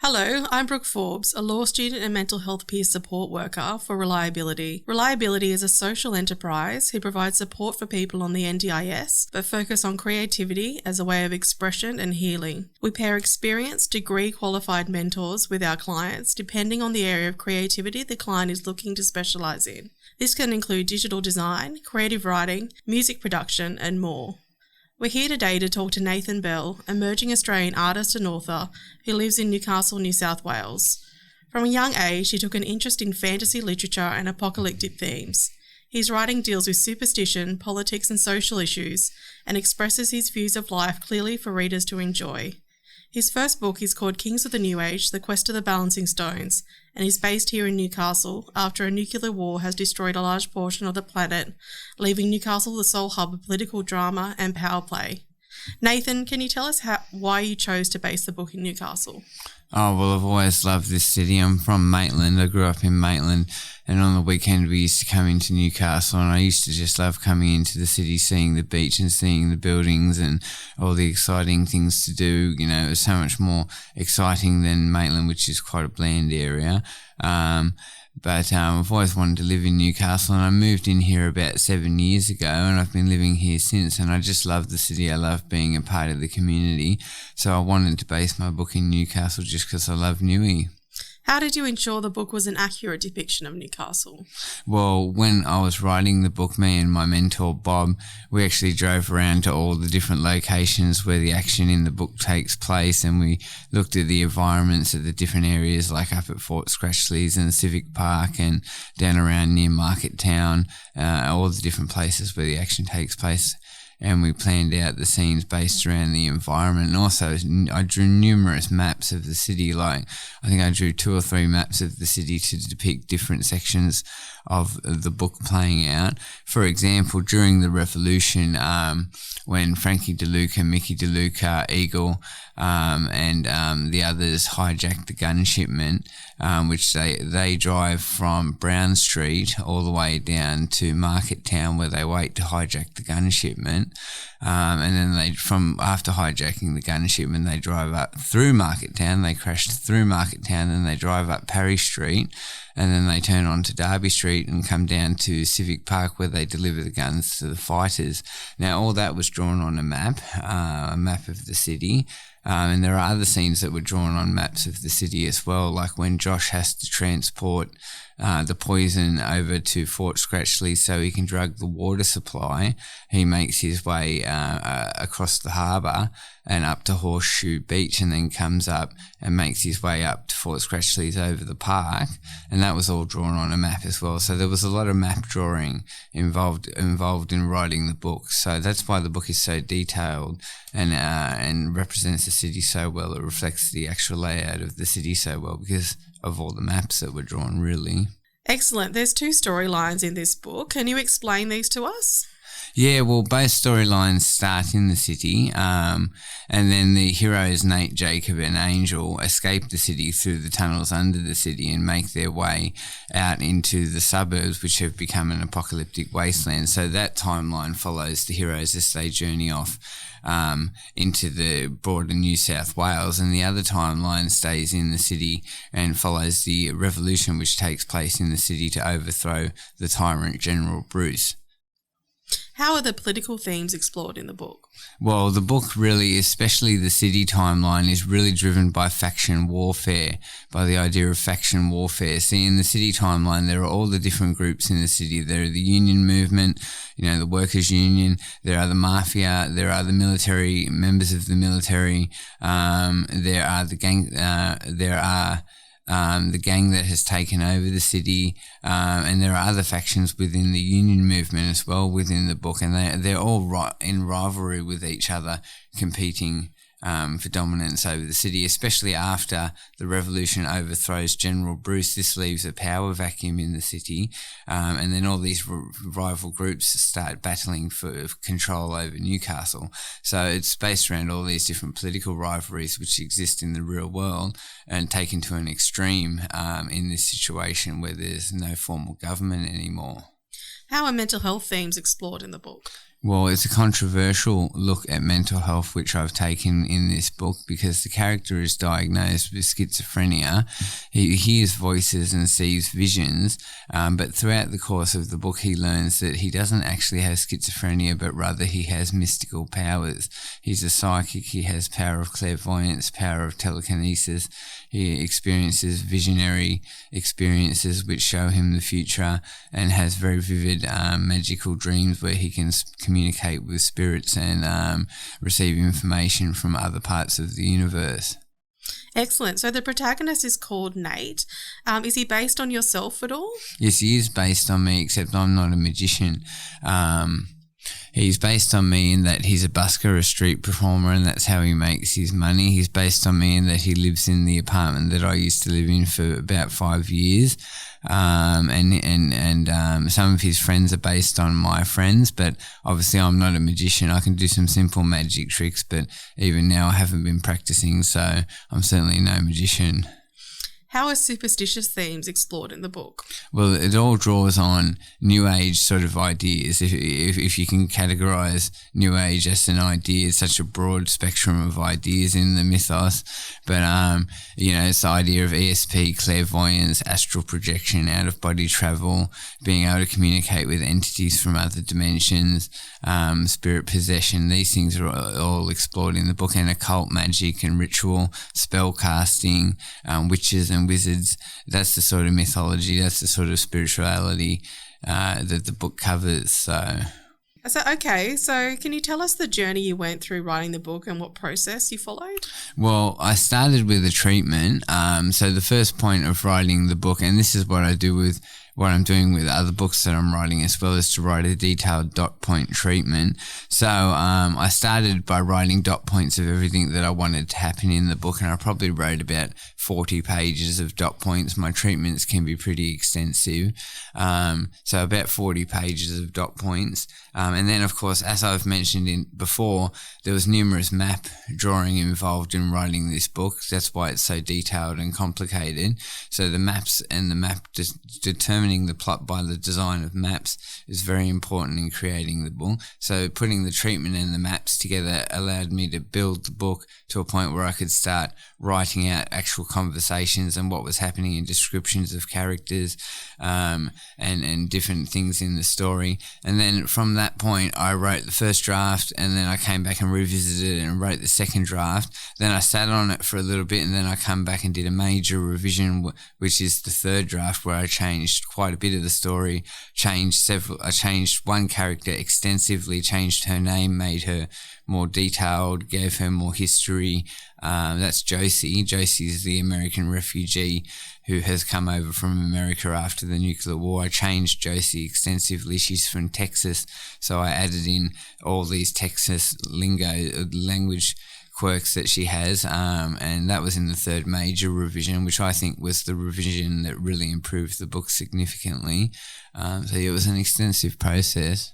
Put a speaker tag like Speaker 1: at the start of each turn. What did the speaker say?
Speaker 1: Hello, I'm Brooke Forbes, a law student and mental health peer support worker for Reliability. Reliability is a social enterprise who provides support for people on the NDIS, but focus on creativity as a way of expression and healing. We pair experienced, degree-qualified mentors with our clients, depending on the area of creativity the client is looking to specialise in. This can include digital design, creative writing, music production, and more. We're here today to talk to Nathan Bell, emerging Australian artist and author who lives in Newcastle, New South Wales. From a young age, he took an interest in fantasy literature and apocalyptic themes. His writing deals with superstition, politics and social issues, and expresses his views of life clearly for readers to enjoy. His first book is called Kings of the New Age, The Quest of the Balancing Stones, and is based here in Newcastle after a nuclear war has destroyed a large portion of the planet, leaving Newcastle the sole hub of political drama and power play. Nathan, can you tell us why you chose to base the book in Newcastle?
Speaker 2: Oh, well, I've always loved this city. I'm from Maitland. I grew up in Maitland, and on the weekend we used to come into Newcastle, and I used to just love coming into the city, seeing the beach and seeing the buildings and all the exciting things to do. You know, it was so much more exciting than Maitland, which is quite a bland area. But I've always wanted to live in Newcastle, and I moved in here about 7 years ago, and I've been living here since, and I just love the city. I love being a part of the community, so I wanted to base my book in Newcastle just because I love Newey.
Speaker 1: How did you ensure the book was an accurate depiction of Newcastle?
Speaker 2: Well, when I was writing the book, me and my mentor Bob, we actually drove around to all the different locations where the action in the book takes place, and we looked at the environments at the different areas, like up at Fort Scratchley's and Civic Park and down around near Market Town, all the different places where the action takes place. And we planned out the scenes based around the environment. And also, I drew numerous maps of the city. Like, I think I drew 2 or 3 maps of the city to depict different sections of the book playing out. For example, during the Revolution, when Frankie DeLuca, Mickey DeLuca, Eagle, and the others hijacked the gun shipment, which they drive from Brown Street all the way down to Market Town, where they wait to hijack the gun shipment. And then after hijacking the gun shipment, they drive up through Market Town, they crash through Market Town, and they drive up Parry Street, and then they turn onto Derby Street and come down to Civic Park, where they deliver the guns to the fighters. Now, all that was drawn on a map of the city. And there are other scenes that were drawn on maps of the city as well, like when Josh has to transport the poison over to Fort Scratchley so he can drug the water supply. He makes his way across the harbour and up to Horseshoe Beach, and then comes up and makes his way up to Fort Scratchley's over the park, and that was all drawn on a map as well. So there was a lot of map drawing involved in writing the book. So that's why the book is so detailed and represents the city so well. It reflects the actual layout of the city so well because of all the maps that were drawn, really.
Speaker 1: Excellent. There's 2 storylines in this book. Can you explain these to us?
Speaker 2: Yeah, well, both storylines start in the city, and then the heroes Nate, Jacob and Angel escape the city through the tunnels under the city and make their way out into the suburbs, which have become an apocalyptic wasteland. So that timeline follows the heroes as they journey off into the broader New South Wales, and the other timeline stays in the city and follows the revolution which takes place in the city to overthrow the tyrant General Bruce.
Speaker 1: How are the political themes explored in the book?
Speaker 2: Well, the book really, especially the city timeline, is really driven by faction warfare, by the idea of faction warfare. See, in the city timeline, there are all the different groups in the city. There are the union movement, the workers' union, there are the mafia, there are the military, members of the military, there are the gang, the gang that has taken over the city, and there are other factions within the union movement as well within the book, and they're all in rivalry with each other, competing for dominance over the city, especially after the revolution overthrows General Bruce. This leaves a power vacuum in the city, and then all these rival groups start battling for control over Newcastle. So it's based around all these different political rivalries which exist in the real world and taken to an extreme in this situation where there's no formal government anymore.
Speaker 1: How are mental health themes explored in the book?
Speaker 2: Well, it's a controversial look at mental health, which I've taken in this book, because the character is diagnosed with schizophrenia. He hears voices and sees visions, but throughout the course of the book, he learns that he doesn't actually have schizophrenia, but rather he has mystical powers. He's a psychic. He has power of clairvoyance, power of telekinesis. He experiences visionary experiences which show him the future, and has very vivid magical dreams where he can communicate with spirits and receive information from other parts of the universe.
Speaker 1: Excellent. So the protagonist is called Nate. Is he based on yourself at all?
Speaker 2: Yes, he is based on me, except I'm not a magician. He's based on me in that he's a busker, a street performer, and that's how he makes his money. He's based on me in that he lives in the apartment that I used to live in for about 5 years. And some of his friends are based on my friends, but obviously I'm not a magician. I can do some simple magic tricks, but even now I haven't been practicing, so I'm certainly no magician.
Speaker 1: How are superstitious themes explored in the book?
Speaker 2: Well, it all draws on New Age sort of ideas. If you can categorize New Age as an idea, it's such a broad spectrum of ideas in the mythos. But, it's the idea of ESP, clairvoyance, astral projection, out-of-body travel, being able to communicate with entities from other dimensions, spirit possession. These things are all explored in the book, and occult magic and ritual, spell casting, witches and wizards. That's the sort of mythology, that's the sort of spirituality that the book covers. So can you tell us the journey you went through writing the book and what process you followed? Well, I started with a treatment. So the first point of writing the book, and this is what I do with what I'm doing with other books that I'm writing as well, is to write a detailed dot point treatment. So I started by writing dot points of everything that I wanted to happen in the book, and I probably wrote about 40 pages of dot points. My treatments can be pretty extensive. So about 40 pages of dot points. And then, of course, as I've mentioned before, there was numerous map drawing involved in writing this book. That's why it's so detailed and complicated. So the maps and the map determining the plot by the design of maps is very important in creating the book. So putting the treatment and the maps together allowed me to build the book to a point where I could start writing out actual conversations and what was happening in descriptions of characters and different things in the story. And then from that point, I wrote the first draft, and then I came back and revisited it and wrote the second draft. Then I sat on it for a little bit, and then I come back and did a major revision, which is the third draft, where I changed quite a bit of the story, I changed one character extensively, changed her name, made her more detailed, gave her more history. That's Josie. Josie is the American refugee who has come over from America after the nuclear war. I changed Josie extensively. She's from Texas, so I added in all these Texas language quirks that she has, and that was in the third major revision, which I think was the revision that really improved the book significantly. So it was an extensive process.